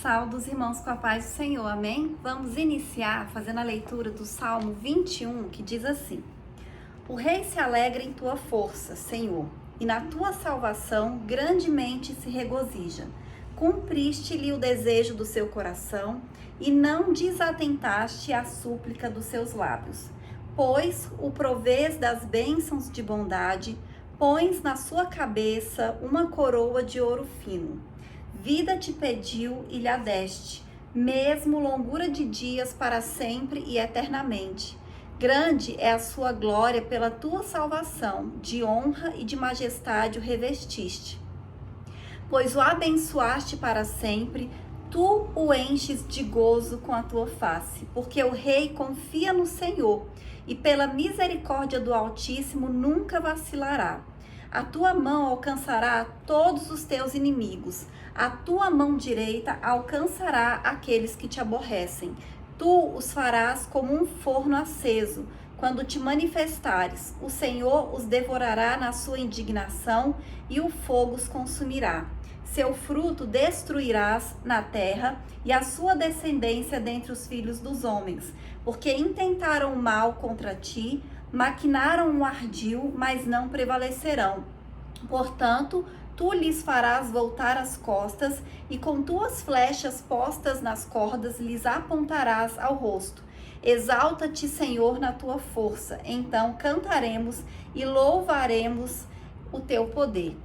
Saudos irmãos com a paz do Senhor, amém? Vamos iniciar fazendo a leitura do Salmo 21, que diz assim: O rei se alegra em tua força, Senhor, e na tua salvação grandemente se regozija. Cumpriste-lhe o desejo do seu coração e não desatentaste à súplica dos seus lábios. Pois o provês das bênçãos de bondade, pões na sua cabeça uma coroa de ouro fino. Vida te pediu e lhe deste, mesmo longura de dias para sempre e eternamente. Grande é a sua glória pela tua salvação, de honra e de majestade o revestiste. Pois o abençoaste para sempre, tu o enches de gozo com a tua face, porque o rei confia no Senhor, e pela misericórdia do Altíssimo nunca vacilará. A tua mão alcançará todos os teus inimigos, a tua mão direita alcançará aqueles que te aborrecem. Tu os farás como um forno aceso. Quando te manifestares, o Senhor os devorará na sua indignação e o fogo os consumirá. Seu fruto destruirás na terra e a sua descendência dentre os filhos dos homens, porque intentaram o mal contra ti, maquinaram um ardil, mas não prevalecerão. Portanto, tu lhes farás voltar as costas, e com tuas flechas postas nas cordas lhes apontarás ao rosto. Exalta-te, Senhor, na tua força. Então cantaremos e louvaremos o teu poder.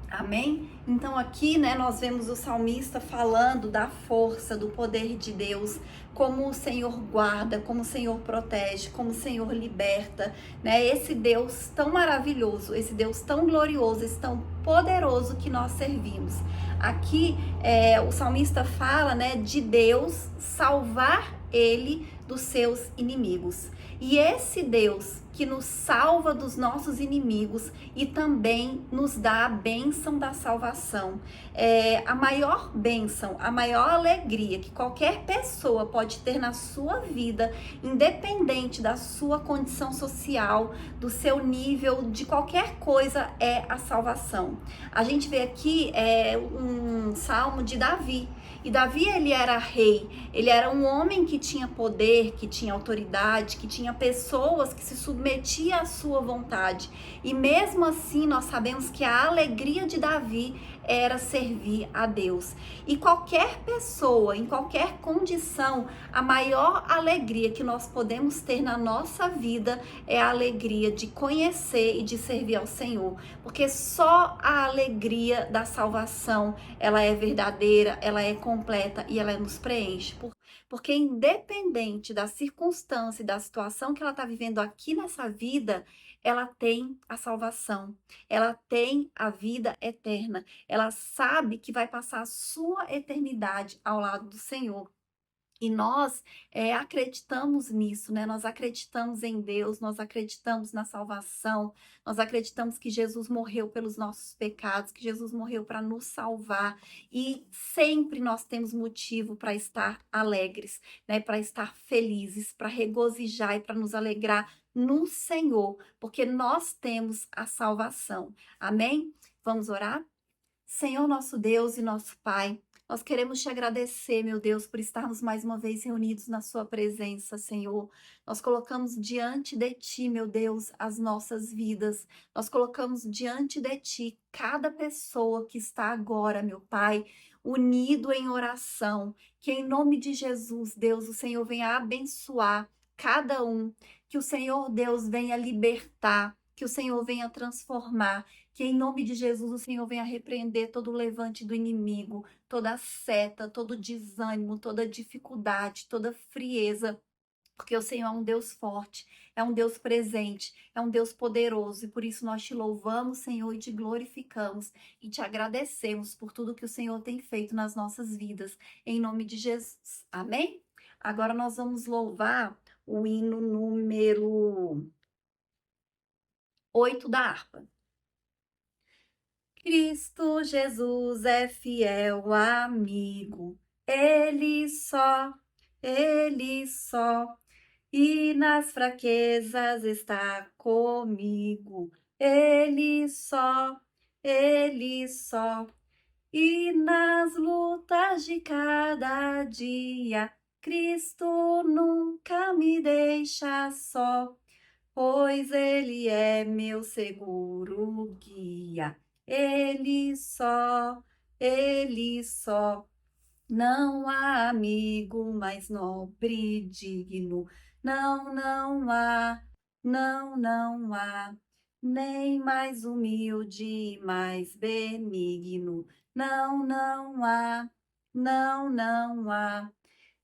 Amém? Então aqui, nós vemos o salmista falando da força, do poder de Deus, como o Senhor guarda, como o Senhor protege, como o Senhor liberta, Esse Deus tão maravilhoso, esse Deus tão glorioso, esse tão poderoso que nós servimos. Aqui, o salmista fala, de Deus salvar ele dos seus inimigos. E esse Deus que nos salva dos nossos inimigos e também nos dá a bênção da salvação. A maior bênção, a maior alegria que qualquer pessoa pode ter na sua vida, independente da sua condição social, do seu nível, de qualquer coisa, é a salvação. A gente vê aqui um salmo de Davi. E Davi, ele era rei, ele era um homem que tinha poder, que tinha autoridade, que tinha pessoas que se submetiam à sua vontade. E mesmo assim, nós sabemos que a alegria de Davi era servir a Deus. E qualquer pessoa, em qualquer condição, a maior alegria que nós podemos ter na nossa vida é a alegria de conhecer e de servir ao Senhor. Porque só a alegria da salvação, ela é verdadeira, ela é completa e ela nos preenche. Porque independente da circunstância e da situação que ela está vivendo aqui nessa vida, ela tem a salvação, ela tem a vida eterna, ela sabe que vai passar a sua eternidade ao lado do Senhor. E nós acreditamos nisso, Nós acreditamos em Deus, nós acreditamos na salvação, nós acreditamos que Jesus morreu pelos nossos pecados, que Jesus morreu para nos salvar. E sempre nós temos motivo para estar alegres, Para estar felizes, para regozijar e para nos alegrar no Senhor, porque nós temos a salvação. Amém? Vamos orar? Senhor, nosso Deus e nosso Pai, nós queremos te agradecer, meu Deus, por estarmos mais uma vez reunidos na sua presença, Senhor. Nós colocamos diante de ti, meu Deus, as nossas vidas. Nós colocamos diante de ti cada pessoa que está agora, meu Pai, unido em oração. Que em nome de Jesus, Deus, o Senhor venha abençoar cada um. Que o Senhor, Deus, venha libertar. Que o Senhor venha transformar. Que em nome de Jesus o Senhor venha repreender todo o levante do inimigo, toda seta, todo desânimo, toda dificuldade, toda frieza. Porque o Senhor é um Deus forte, é um Deus presente, é um Deus poderoso. E por isso nós te louvamos, Senhor, e te glorificamos. E te agradecemos por tudo que o Senhor tem feito nas nossas vidas. Em nome de Jesus. Amém? Agora nós vamos louvar o hino número 8 da harpa. Cristo Jesus é fiel amigo, Ele só, e nas fraquezas está comigo, Ele só, E nas lutas de cada dia, Cristo nunca me deixa só, pois Ele é meu seguro guia. Ele só. Não há amigo mais nobre e digno, não, não há, nem mais humilde e mais benigno, não há.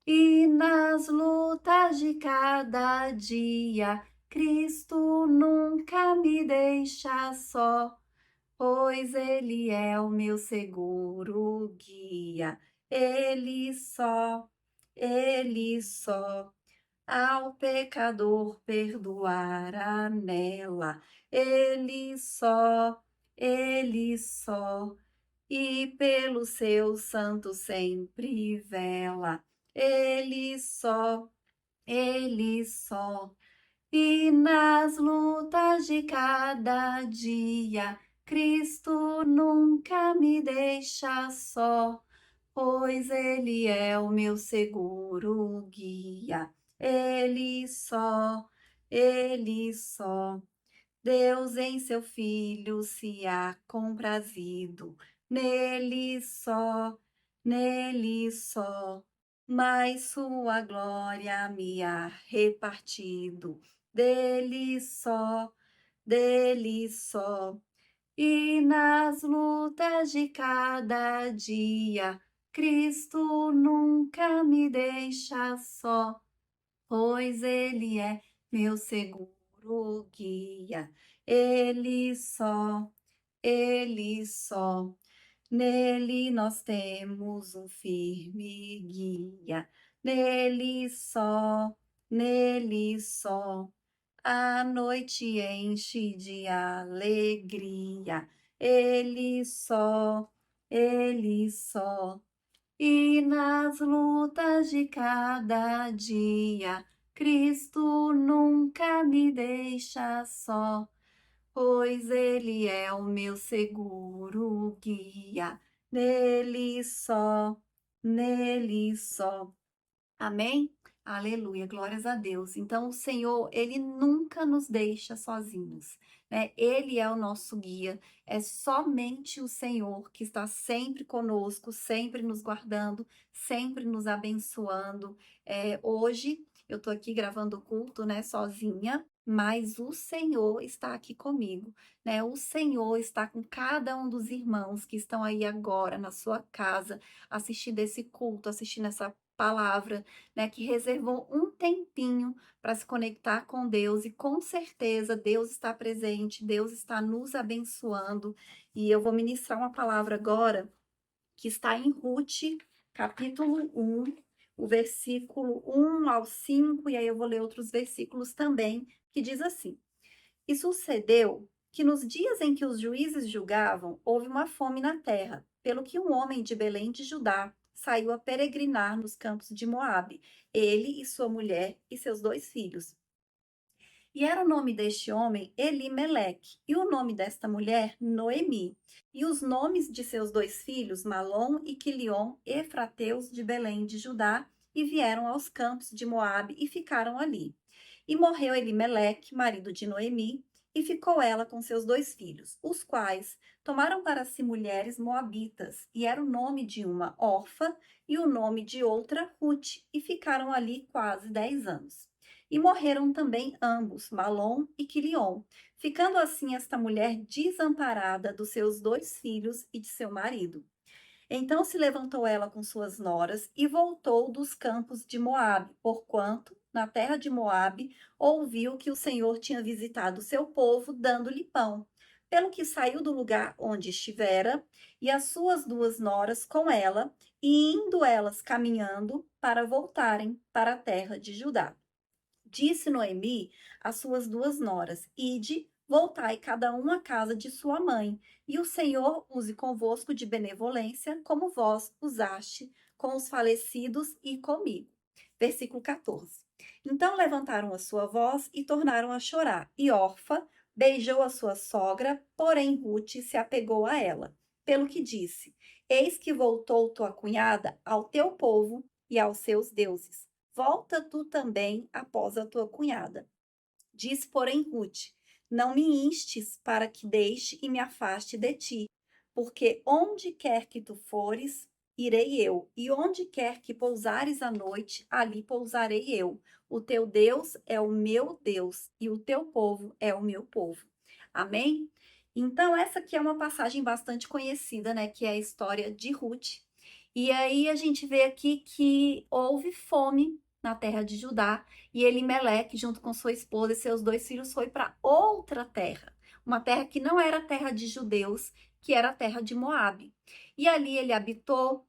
E nas lutas de cada dia, Cristo nunca me deixa só, pois Ele é o meu seguro guia. Ele só, Ele só, ao pecador perdoará nela. Ele só, Ele só, e pelo seu santo sempre vela. Ele só, Ele só. E nas lutas de cada dia, Cristo nunca me deixa só, pois Ele é o meu seguro guia. Ele só, Ele só. Deus em seu Filho se há comprazido, nele só, mas sua glória me há repartido, dele só, dele só. E nas lutas de cada dia, Cristo nunca me deixa só, pois Ele é meu seguro guia. Ele só, Ele só. Nele nós temos um firme guia. Nele só, Nele só. A noite enche de alegria. Ele só, Ele só. E nas lutas de cada dia, Cristo nunca me deixa só, pois Ele é o meu seguro guia. Nele só, Nele só. Amém? Aleluia, glórias a Deus. Então, o Senhor, Ele nunca nos deixa sozinhos, né? Ele é o nosso guia, é somente o Senhor que está sempre conosco, sempre nos guardando, sempre nos abençoando. Hoje, eu tô aqui gravando o culto, né, sozinha, mas o Senhor está aqui comigo, né? O Senhor está com cada um dos irmãos que estão aí agora na sua casa, assistindo esse culto, assistindo essa palavra, né, que reservou um tempinho para se conectar com Deus e com certeza Deus está presente, Deus está nos abençoando. E eu vou ministrar uma palavra agora que está em Ruth, capítulo 1, o versículo 1 ao 5, e aí eu vou ler outros versículos também, que diz assim: E sucedeu que nos dias em que os juízes julgavam, houve uma fome na terra, pelo que um homem de Belém de Judá saiu a peregrinar nos campos de Moabe, ele e sua mulher e seus 2 filhos. E era o nome deste homem Elimeleque, e o nome desta mulher Noemi. E os nomes de seus 2 filhos, Malom e Quilion, efrateus de Belém de Judá, e vieram aos campos de Moabe e ficaram ali. E morreu Elimeleque, marido de Noemi, e ficou ela com seus 2 filhos, os quais tomaram para si mulheres moabitas, e era o nome de uma Orfa e o nome de outra Ruth, e ficaram ali quase 10 anos. E morreram também ambos, Malom e Quilion, ficando assim esta mulher desamparada dos seus 2 filhos e de seu marido. Então se levantou ela com suas noras e voltou dos campos de Moabe, porquanto, na terra de Moabe, ouviu que o Senhor tinha visitado o seu povo, dando-lhe pão. Pelo que saiu do lugar onde estivera, e as suas 2 noras com ela, e indo elas caminhando para voltarem para a terra de Judá. Disse Noemi às suas 2 noras: Ide, voltai cada um à casa de sua mãe, e o Senhor use convosco de benevolência, como vós usaste com os falecidos e comigo. Versículo 14. Então levantaram a sua voz e tornaram a chorar, e Orfa beijou a sua sogra, porém Ruth se apegou a ela, pelo que disse: Eis que voltou tua cunhada ao teu povo e aos seus deuses. Volta tu também após a tua cunhada. Diz, porém, Ruth: Não me instes para que deixe e me afaste de ti, porque onde quer que tu fores, irei eu, e onde quer que pousares à noite, ali pousarei eu. O teu Deus é o meu Deus, e o teu povo é o meu povo. Amém? Então, essa aqui é uma passagem bastante conhecida, né? Que é a história de Ruth. E aí a gente vê aqui que houve fome na terra de Judá, e Elimeleque, junto com sua esposa e seus 2 filhos, foi para outra terra, uma terra que não era terra de judeus, que era a terra de Moabe. E ali ele habitou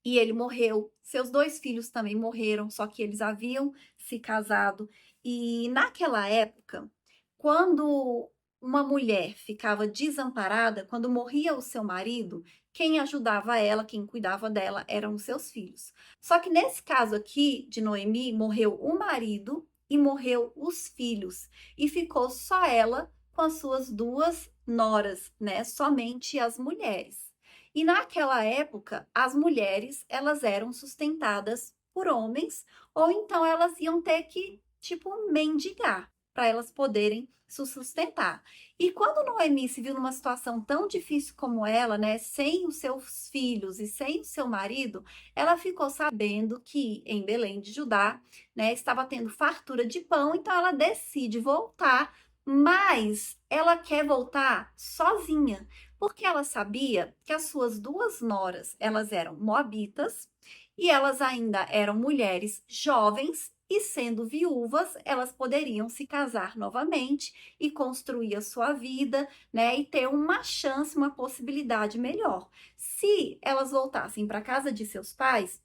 e ele morreu. Seus 2 filhos também morreram, só que eles haviam se casado. E naquela época, quando uma mulher ficava desamparada, quando morria o seu marido, quem ajudava ela, quem cuidava dela, eram os seus filhos. Só que nesse caso aqui de Noemi, morreu o marido e morreu os filhos, e ficou só ela com as suas 2 noras, né? Somente as mulheres. E naquela época, as mulheres, elas eram sustentadas por homens, ou então elas iam ter que, tipo, mendigar para elas poderem se sustentar. E quando Noemi se viu numa situação tão difícil como ela, né, sem os seus filhos e sem o seu marido, ela ficou sabendo que em Belém de Judá, né, estava tendo fartura de pão, então ela decide voltar, mas ela quer voltar sozinha, porque ela sabia que as suas 2 noras, elas eram moabitas e elas ainda eram mulheres jovens e sendo viúvas, elas poderiam se casar novamente e construir a sua vida, né, e ter uma chance, uma possibilidade melhor. Se elas voltassem para a casa de seus pais,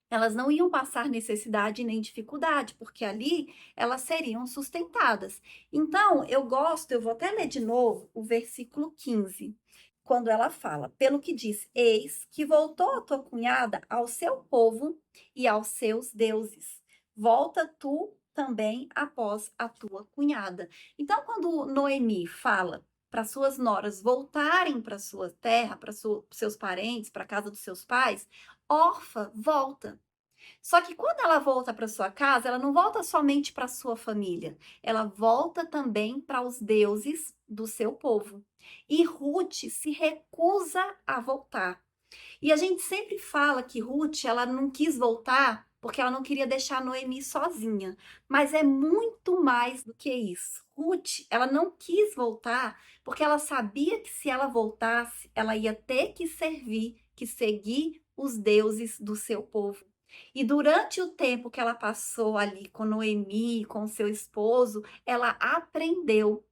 elas não iam passar necessidade nem dificuldade, porque ali elas seriam sustentadas. Então, eu vou até ler de novo o versículo 15, quando ela fala: Pelo que diz, eis que voltou a tua cunhada ao seu povo e aos seus deuses. Volta tu também após a tua cunhada. Então, quando Noemi fala para suas noras voltarem para sua terra, para seus parentes, para a casa dos seus pais, Orfa volta. Só que quando ela volta para sua casa, ela não volta somente para sua família, ela volta também para os deuses do seu povo. E Ruth se recusa a voltar. E a gente sempre fala que Ruth, ela não quis voltar porque ela não queria deixar Noemi sozinha, mas é muito mais do que isso. Ruth, ela não quis voltar porque ela sabia que se ela voltasse, ela ia ter que servir, que seguir os deuses do seu povo. E durante o tempo que ela passou ali com Noemi, com seu esposo, ela aprendeu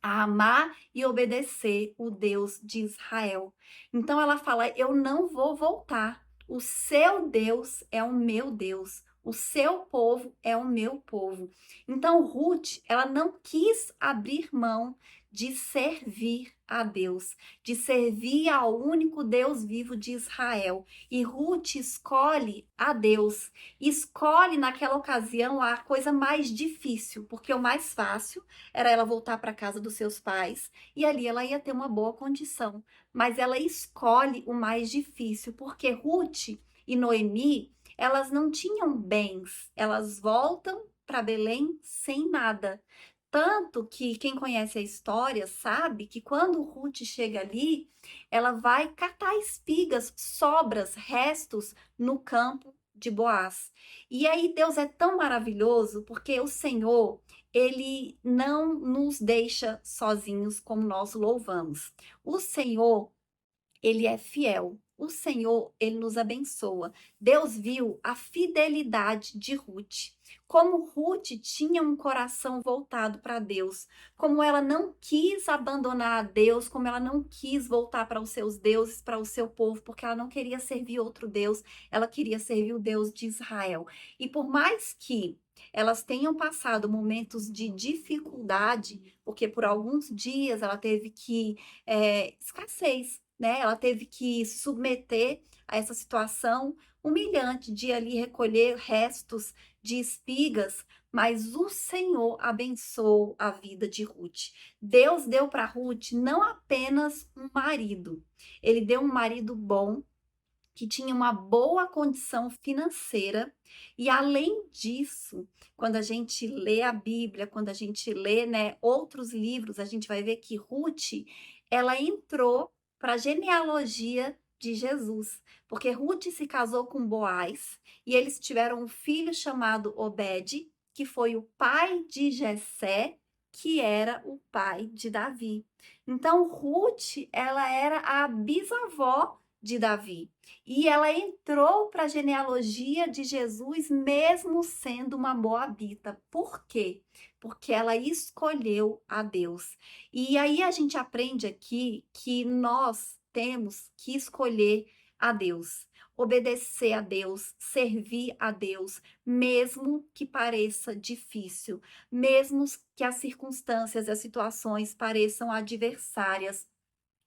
a amar e obedecer o Deus de Israel. Então ela fala: Eu não vou voltar. O seu Deus é o meu Deus. O seu povo é o meu povo. Então Ruth, ela não quis abrir mão de servir a Deus, de servir ao único Deus vivo de Israel. E Ruth escolhe a Deus, escolhe naquela ocasião a coisa mais difícil, porque o mais fácil era ela voltar para casa dos seus pais e ali ela ia ter uma boa condição. Mas ela escolhe o mais difícil, porque Ruth e Noemi, elas não tinham bens, elas voltam para Belém sem nada. Tanto que quem conhece a história sabe que quando Ruth chega ali, ela vai catar espigas, sobras, restos no campo de Boaz. E aí Deus é tão maravilhoso porque o Senhor, ele não nos deixa sozinhos como nós louvamos. O Senhor, ele é fiel. O Senhor, ele nos abençoa. Deus viu a fidelidade de Ruth. Como Ruth tinha um coração voltado para Deus, como ela não quis abandonar a Deus, como ela não quis voltar para os seus deuses, para o seu povo, porque ela não queria servir outro Deus, ela queria servir o Deus de Israel. E por mais que elas tenham passado momentos de dificuldade, porque por alguns dias ela teve que escassez, né? Ela teve que se submeter a essa situação humilhante de ali recolher restos de espigas, mas o Senhor abençoou a vida de Ruth. Deus deu para Ruth não apenas um marido, ele deu um marido bom, que tinha uma boa condição financeira, e além disso, quando a gente lê a Bíblia, quando a gente lê, né, outros livros, a gente vai ver que Ruth, ela entrou para a genealogia de Jesus, porque Ruth se casou com Boaz e eles tiveram um filho chamado Obed, que foi o pai de Jessé, que era o pai de Davi. Então, Ruth, ela era a bisavó de Davi. E ela entrou para a genealogia de Jesus, mesmo sendo uma moabita. Por quê? Porque ela escolheu a Deus. E aí a gente aprende aqui que nós temos que escolher a Deus, obedecer a Deus, servir a Deus, mesmo que pareça difícil, mesmo que as circunstâncias e as situações pareçam adversárias.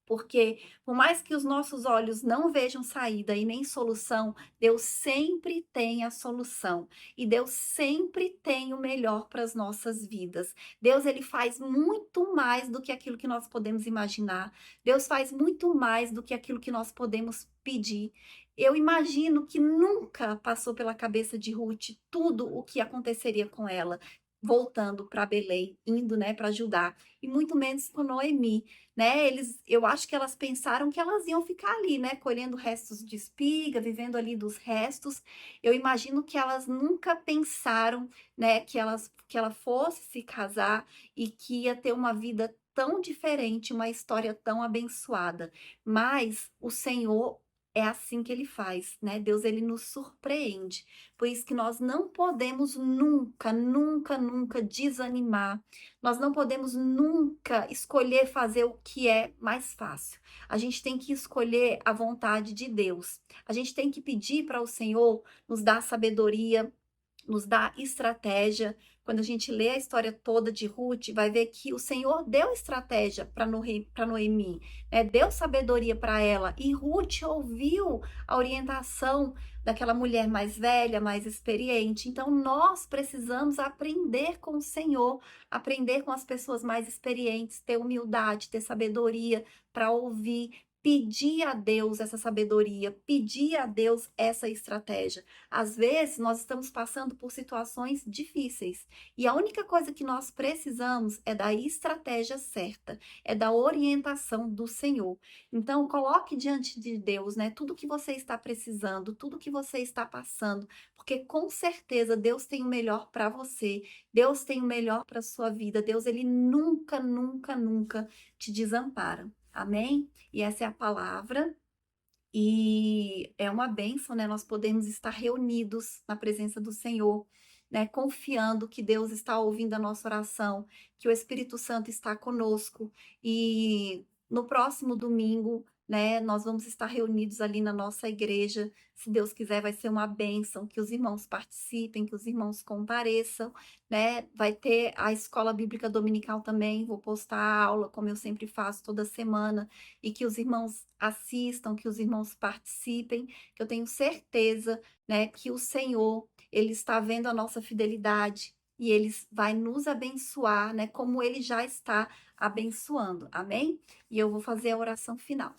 Porque, por mais que os nossos olhos não vejam saída e nem solução, Deus sempre tem a solução. E Deus sempre tem o melhor para as nossas vidas. Deus, ele faz muito mais do que aquilo que nós podemos imaginar. Deus faz muito mais do que aquilo que nós podemos pedir. Eu imagino que nunca passou pela cabeça de Ruth tudo o que aconteceria com ela, voltando para Belém, indo, né, para Judá, e muito menos com Noemi, né? Eu acho que elas pensaram que elas iam ficar ali, né, colhendo restos de espiga, vivendo ali dos restos. Eu imagino que elas nunca pensaram, né, que ela fosse se casar e que ia ter uma vida tão diferente, uma história tão abençoada. Mas o Senhor é assim que ele faz, né? Deus, ele nos surpreende. Por isso que nós não podemos nunca, nunca, nunca desanimar. Nós não podemos nunca escolher fazer o que é mais fácil. A gente tem que escolher a vontade de Deus. A gente tem que pedir para o Senhor nos dar sabedoria, nos dá estratégia. Quando a gente lê a história toda de Ruth, vai ver que o Senhor deu estratégia para Noemi, né? Deu sabedoria para ela. E Ruth ouviu a orientação daquela mulher mais velha, mais experiente. Então, nós precisamos aprender com o Senhor, aprender com as pessoas mais experientes, ter humildade, ter sabedoria para ouvir, pedir a Deus essa sabedoria, pedir a Deus essa estratégia. Às vezes, nós estamos passando por situações difíceis e a única coisa que nós precisamos é da estratégia certa, é da orientação do Senhor. Então, coloque diante de Deus, né, tudo que você está precisando, tudo que você está passando, porque com certeza Deus tem o melhor para você, Deus tem o melhor para a sua vida. Deus, ele nunca, nunca, nunca te desampara. Amém? E essa é a palavra. E é uma bênção, né? Nós podemos estar reunidos na presença do Senhor, né? Confiando que Deus está ouvindo a nossa oração, que o Espírito Santo está conosco. E no próximo domingo, né? Nós vamos estar reunidos ali na nossa igreja. Se Deus quiser, vai ser uma bênção, que os irmãos participem, que os irmãos compareçam, né? Vai ter a escola bíblica dominical também. Vou postar a aula, como eu sempre faço toda semana, e que os irmãos assistam, que os irmãos participem, que eu tenho certeza, né, que o Senhor, ele está vendo a nossa fidelidade e ele vai nos abençoar, né, como ele já está abençoando. Amém? E eu vou fazer a oração final.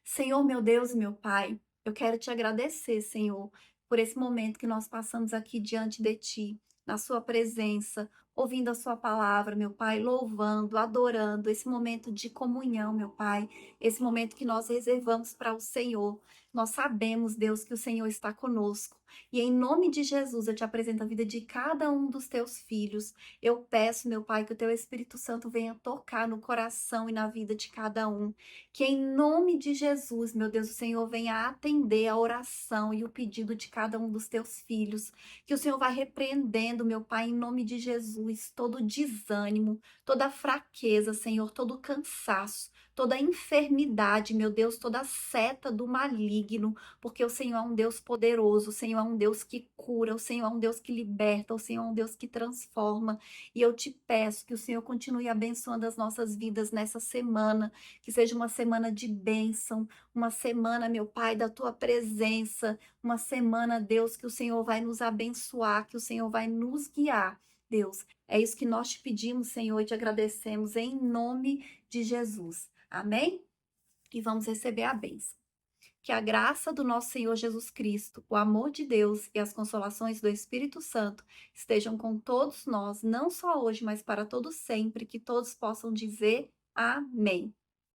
Senhor, meu Deus e meu Pai, eu quero te agradecer, Senhor, por esse momento que nós passamos aqui diante de Ti, na Sua presença, ouvindo a Sua palavra, meu Pai, louvando, adorando, esse momento de comunhão, meu Pai, esse momento que nós reservamos para o Senhor. Nós sabemos, Deus, que o Senhor está conosco. E em nome de Jesus, eu te apresento a vida de cada um dos teus filhos. Eu peço, meu Pai, que o teu Espírito Santo venha tocar no coração e na vida de cada um. Que em nome de Jesus, meu Deus, o Senhor venha atender a oração e o pedido de cada um dos teus filhos. Que o Senhor vá repreendendo, meu Pai, em nome de Jesus, todo desânimo, toda fraqueza, Senhor, todo cansaço, toda enfermidade, meu Deus, toda seta do maligno, porque o Senhor é um Deus poderoso, o Senhor é um Deus que cura, o Senhor é um Deus que liberta, o Senhor é um Deus que transforma. E eu te peço que o Senhor continue abençoando as nossas vidas nessa semana, que seja uma semana de bênção, uma semana, meu Pai, da tua presença, uma semana, Deus, que o Senhor vai nos abençoar, que o Senhor vai nos guiar, Deus. É isso que nós te pedimos, Senhor, e te agradecemos em nome de Jesus. Amém? E vamos receber a bênção. Que a graça do nosso Senhor Jesus Cristo, o amor de Deus e as consolações do Espírito Santo estejam com todos nós, não só hoje, mas para todos sempre, que todos possam dizer amém.